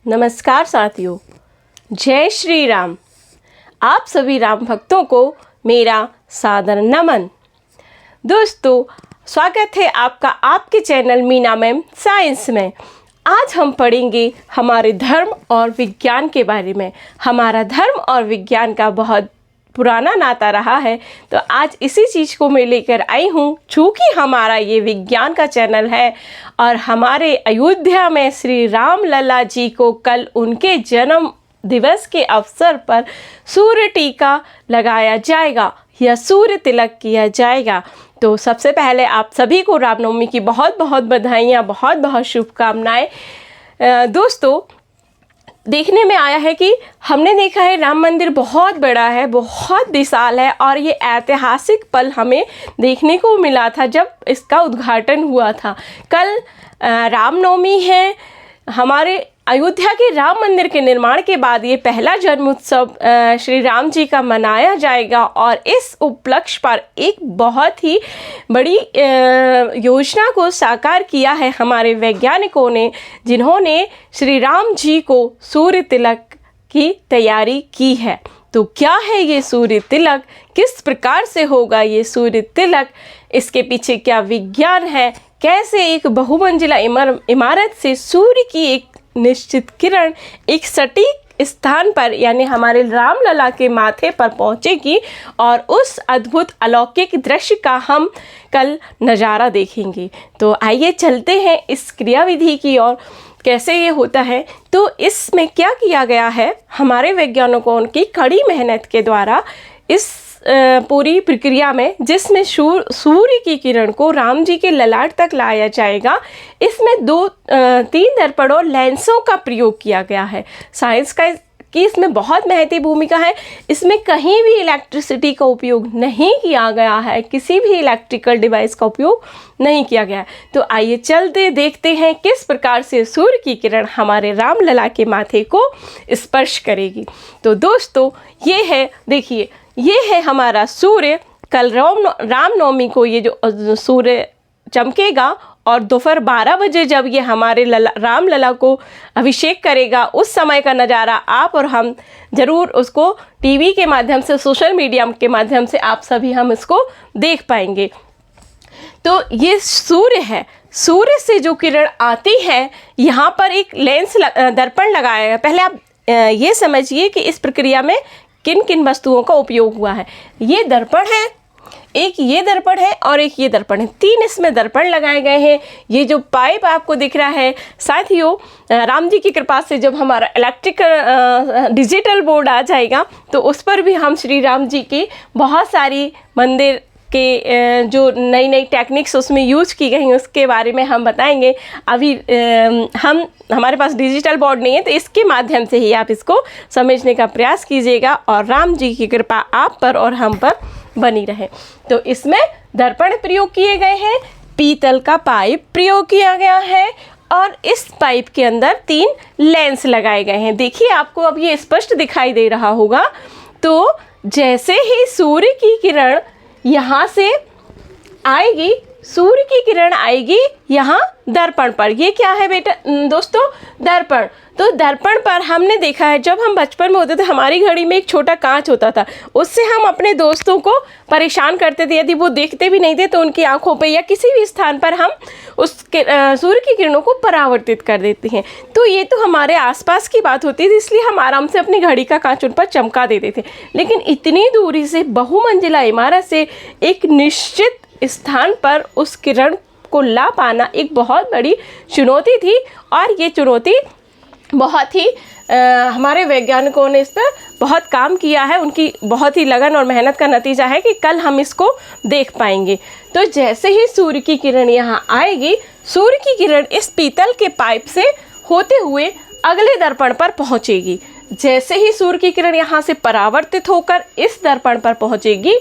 नमस्कार साथियों, जय श्री राम। आप सभी राम भक्तों को मेरा सादर नमन। दोस्तों, स्वागत है आपका आपके चैनल मीना मैम साइंस में। आज हम पढ़ेंगे हमारे धर्म और विज्ञान के बारे में। हमारा धर्म और विज्ञान का बहुत पुराना नाता रहा है, तो आज इसी चीज़ को मैं लेकर आई हूँ। चूँकि हमारा ये विज्ञान का चैनल है और हमारे अयोध्या में श्री राम लला जी को कल उनके जन्म दिवस के अवसर पर सूर्य टीका लगाया जाएगा या सूर्य तिलक किया जाएगा। तो सबसे पहले आप सभी को रामनवमी की बहुत बहुत बधाइयाँ, बहुत बहुत शुभकामनाएं। दोस्तों, देखने में आया है कि हमने देखा है राम मंदिर बहुत बड़ा है, बहुत विशाल है और ये ऐतिहासिक पल हमें देखने को मिला था जब इसका उद्घाटन हुआ था। कल रामनवमी है। हमारे अयोध्या के राम मंदिर के निर्माण के बाद ये पहला जन्मोत्सव श्री राम जी का मनाया जाएगा और इस उपलक्ष्य पर एक बहुत ही बड़ी योजना को साकार किया है हमारे वैज्ञानिकों ने, जिन्होंने श्री राम जी को सूर्य तिलक की तैयारी की है। तो क्या है ये सूर्य तिलक, किस प्रकार से होगा ये सूर्य तिलक, इसके पीछे क्या विज्ञान है, कैसे एक बहुमंजिला इमारत से सूर्य की एक निश्चित किरण एक सटीक स्थान पर यानी हमारे राम लला के माथे पर पहुंचेगी और उस अद्भुत अलौकिक दृश्य का हम कल नज़ारा देखेंगे। तो आइए चलते हैं इस क्रियाविधि की ओर, कैसे ये होता है। तो इसमें क्या किया गया है, हमारे वैज्ञानिकों की कड़ी मेहनत के द्वारा इस पूरी प्रक्रिया में, जिसमें सूर्य की किरण को राम जी के ललाट तक लाया जाएगा, इसमें 3 दर्पण और लेंसों का प्रयोग किया गया है। साइंस का कि इसमें बहुत महत्वपूर्ण भूमिका है। इसमें कहीं भी इलेक्ट्रिसिटी का उपयोग नहीं किया गया है, किसी भी इलेक्ट्रिकल डिवाइस का उपयोग नहीं किया गया है। तो आइए चलते देखते हैं किस प्रकार से सूर्य की किरण हमारे राम लला के माथे को स्पर्श करेगी। तो दोस्तों, ये है, देखिए, ये है हमारा सूर्य। कल रामनवमी को ये जो सूर्य चमकेगा और दोपहर 12 बजे जब ये हमारे राम लला को अभिषेक करेगा, उस समय का नज़ारा आप और हम ज़रूर उसको टीवी के माध्यम से, सोशल मीडिया के माध्यम से आप सभी हम इसको देख पाएंगे। तो ये सूर्य है, सूर्य से जो किरण आती है, यहाँ पर एक लेंस दर्पण लगाया है। पहले आप ये समझिए कि इस प्रक्रिया में किन किन वस्तुओं का उपयोग हुआ है। ये दर्पण है, एक ये दर्पण है और एक ये दर्पण है। 3 इसमें दर्पण लगाए गए हैं। ये जो पाइप आपको दिख रहा है, साथियों, राम जी की कृपा से जब हमारा डिजिटल बोर्ड आ जाएगा तो उस पर भी हम श्री राम जी की बहुत सारी मंदिर के जो नई नई टेक्निक्स उसमें यूज की गई हैं उसके बारे में हम बताएंगे। अभी हमारे पास डिजिटल बोर्ड नहीं है, तो इसके माध्यम से ही आप इसको समझने का प्रयास कीजिएगा और राम जी की कृपा आप पर और हम पर बनी रहे। तो इसमें दर्पण प्रयोग किए गए हैं, पीतल का पाइप प्रयोग किया गया है और इस पाइप के अंदर 3 लेंस लगाए गए हैं। देखिए, आपको अब ये स्पष्ट दिखाई दे रहा होगा। तो जैसे ही सूर्य की किरण यहाँ से आएगी, सूर्य की किरण आएगी यहाँ दर्पण पर। ये क्या है बेटा दोस्तों? दर्पण। तो दर्पण पर हमने देखा है, जब हम बचपन में होते थे हमारी घड़ी में एक छोटा कांच होता था, उससे हम अपने दोस्तों को परेशान करते थे। यदि वो देखते भी नहीं थे तो उनकी आंखों पे या किसी भी स्थान पर हम सूर्य की किरणों को परावर्तित कर देते हैं। तो ये तो हमारे आसपास की बात होती थी, इसलिए हम आराम से अपनी घड़ी का कांच उन पर चमका देते थे। लेकिन इतनी दूरी से, बहुमंजिला इमारत से एक निश्चित स्थान पर उस किरण को ला पाना एक बहुत बड़ी चुनौती थी और ये चुनौती बहुत ही हमारे वैज्ञानिकों ने इस पर बहुत काम किया है। उनकी बहुत ही लगन और मेहनत का नतीजा है कि कल हम इसको देख पाएंगे। तो जैसे ही सूर्य की किरण यहाँ आएगी, सूर्य की किरण इस पीतल के पाइप से होते हुए अगले दर्पण पर पहुँचेगी। जैसे ही सूर्य की किरण यहाँ से परावर्तित होकर इस दर्पण पर पहुँचेगी,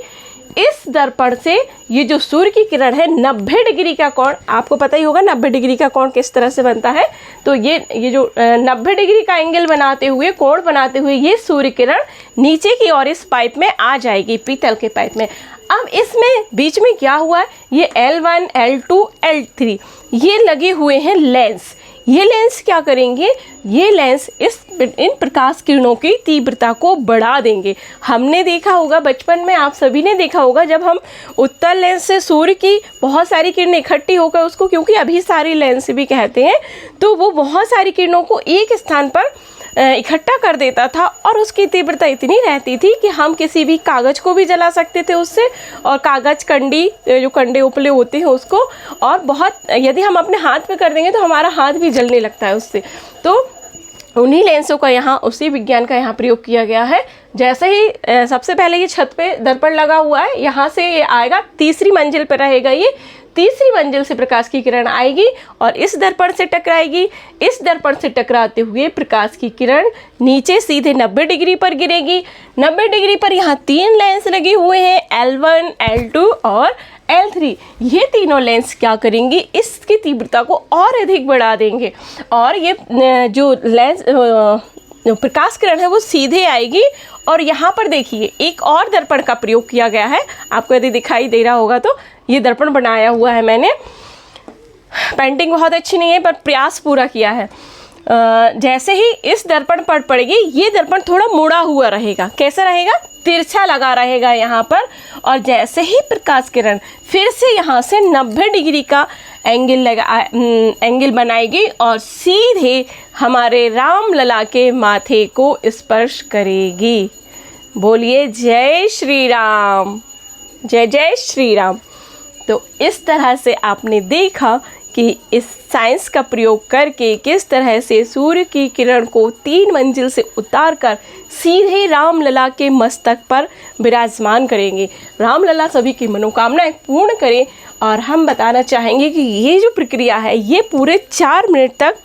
इस दर्पण से ये जो सूर्य की किरण है 90 डिग्री का कोण, आपको पता ही होगा 90 डिग्री का कोण किस तरह से बनता है। तो ये जो 90 डिग्री का एंगल बनाते हुए, कोण बनाते हुए ये सूर्य किरण नीचे की ओर इस पाइप में आ जाएगी, पीतल के पाइप में। अब इसमें बीच में क्या हुआ है, ये L1, L2, L3 ये लगे हुए हैं लेंस। ये लेंस क्या करेंगे, ये लेंस इन प्रकाश किरणों की तीव्रता को बढ़ा देंगे। हमने देखा होगा बचपन में, आप सभी ने देखा होगा, जब हम उत्तल लेंस से सूर्य की बहुत सारी किरणें इकट्ठी होकर उसको, क्योंकि अभिसारी लेंस भी कहते हैं, तो वो बहुत सारी किरणों को एक स्थान पर इकट्ठा कर देता था और उसकी तीव्रता इतनी रहती थी कि हम किसी भी कागज़ को भी जला सकते थे उससे, और कागज़ कंडी, जो कंडे उपले होते हैं उसको, और बहुत यदि हम अपने हाथ में कर देंगे तो हमारा हाथ भी जलने लगता है उससे। तो उन्हीं लेंसों का यहाँ, उसी विज्ञान का यहाँ प्रयोग किया गया है। जैसे ही सबसे पहले ये छत पे दर्पण लगा हुआ है, यहाँ से ये आएगा, तीसरी मंजिल पर रहेगा ये, तीसरी मंजिल से प्रकाश की किरण आएगी और इस दर्पण से टकराएगी। इस दर्पण से टकराते हुए प्रकाश की किरण नीचे सीधे 90 डिग्री पर गिरेगी। 90 डिग्री पर यहाँ 3 लेंस लगे हुए हैं, L1, L2 और L3। ये तीनों लेंस क्या करेंगे, इसकी तीव्रता को और अधिक बढ़ा देंगे और ये जो लेंस जो प्रकाश किरण है वो सीधे आएगी। और यहाँ पर देखिए एक और दर्पण का प्रयोग किया गया है, आपको यदि दिखाई दे रहा होगा तो ये दर्पण बनाया हुआ है मैंने। पेंटिंग बहुत अच्छी नहीं है पर प्रयास पूरा किया है। जैसे ही इस दर्पण पर पड़ेगी, ये दर्पण थोड़ा मुड़ा हुआ रहेगा। कैसा रहेगा, तिरछा लगा रहेगा यहाँ पर। और जैसे ही प्रकाश किरण फिर से यहाँ से 90 डिग्री का एंगल बनाएगी और सीधे हमारे रामलला के माथे को स्पर्श करेगी। बोलिए जय श्री राम, जय जय श्री राम। तो इस तरह से आपने देखा कि इस साइंस का प्रयोग करके किस तरह से सूर्य की किरण को 3 मंजिल से उतारकर सीधे रामलला के मस्तक पर विराजमान करेंगे। रामलला सभी की मनोकामनाएं पूर्ण करें। और हम बताना चाहेंगे कि ये जो प्रक्रिया है ये पूरे 4 मिनट तक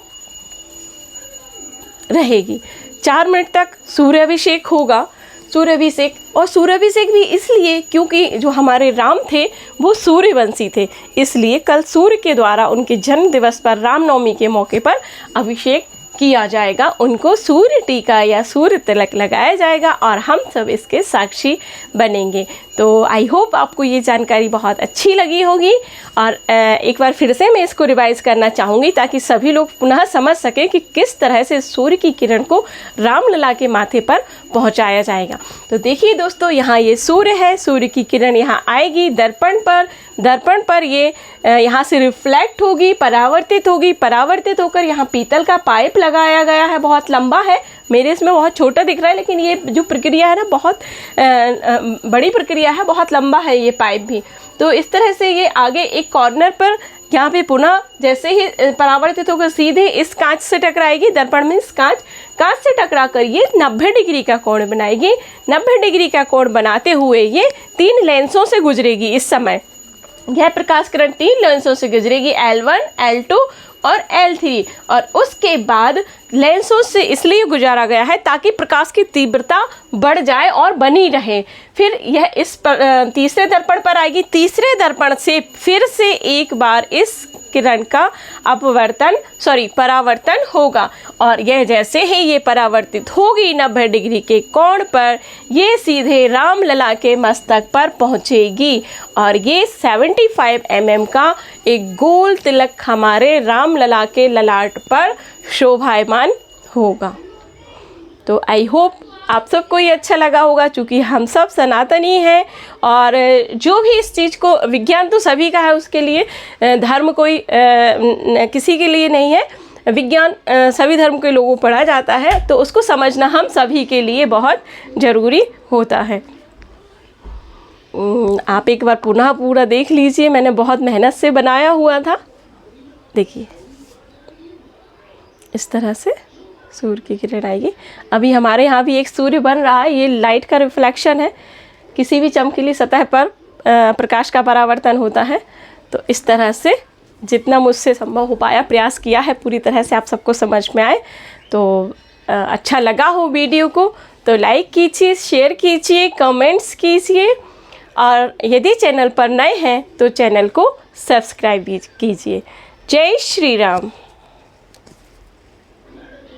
रहेगी। 4 मिनट तक सूर्याभिषेक होगा। सूर्याभिषेक, और सूर्याभिषेक भी इसलिए क्योंकि जो हमारे राम थे वो सूर्यवंशी थे, इसलिए कल सूर्य के द्वारा उनके जन्म दिवस पर, रामनवमी के मौके पर अभिषेक किया जाएगा। उनको सूर्य टीका या सूर्य तिलक लगाया जाएगा और हम सब इसके साक्षी बनेंगे। तो आई होप आपको ये जानकारी बहुत अच्छी लगी होगी। और एक बार फिर से मैं इसको रिवाइज़ करना चाहूँगी ताकि सभी लोग पुनः समझ सकें कि किस तरह से सूर्य की किरण को रामलला के माथे पर पहुँचाया जाएगा। तो देखिए दोस्तों, यहाँ ये सूर्य है, सूर्य की किरण यहाँ आएगी दर्पण पर, दर्पण पर ये यहाँ से रिफ्लेक्ट होगी, परावर्तित होगी, परावर्तित होकर यहाँ पीतल का पाइप लगाया गया है, बहुत लंबा है। मेरे इसमें बहुत छोटा दिख रहा है लेकिन ये जो प्रक्रिया है ना बहुत बड़ी प्रक्रिया है, बहुत लंबा है ये पाइप भी। तो इस तरह से ये आगे एक कॉर्नर पर यहाँ पे पुनः जैसे ही परावर्तित होकर सीधे इस कांच से टकराएगी, दर्पण में इस कांच से टकरा कर ये 90 डिग्री का कोण बनाएगी। 90 डिग्री का कोण बनाते हुए ये 3 लेंसों से गुजरेगी। इस समय यह प्रकाश किरण 3 लेंसों से गुजरेगी, L1, L2 और L3। और उसके बाद लेंसों से इसलिए गुजारा गया है ताकि प्रकाश की तीव्रता बढ़ जाए और बनी रहे। फिर यह इस तीसरे दर्पण पर आएगी। तीसरे दर्पण से फिर से एक बार इस किरण का परावर्तन होगा और यह जैसे ही ये परावर्तित होगी 90 डिग्री के कोण पर, ये सीधे रामलला के मस्तक पर पहुंचेगी और ये 75 mm का एक गोल तिलक हमारे रामलला के ललाट पर शोभायमान होगा। तो आई होप आप सबको ये अच्छा लगा होगा, क्योंकि हम सब सनातनी हैं और जो भी इस चीज़ को, विज्ञान तो सभी का है, उसके लिए धर्म कोई किसी के लिए नहीं है। विज्ञान सभी धर्म के लोगों को पढ़ा जाता है, तो उसको समझना हम सभी के लिए बहुत ज़रूरी होता है। आप एक बार पुनः पूरा देख लीजिए, मैंने बहुत मेहनत से बनाया हुआ था। देखिए इस तरह से सूर्य की किरण आएगी। अभी हमारे यहाँ भी एक सूर्य बन रहा है, ये लाइट का रिफ्लेक्शन है। किसी भी चमकीली सतह पर प्रकाश का परावर्तन होता है। तो इस तरह से जितना मुझसे संभव हो पाया प्रयास किया है, पूरी तरह से आप सबको समझ में आए। तो अच्छा लगा हो वीडियो को तो लाइक कीजिए, शेयर कीजिए, कमेंट्स कीजिए और यदि चैनल पर नए हैं तो चैनल को सब्सक्राइब कीजिए। जय श्री राम।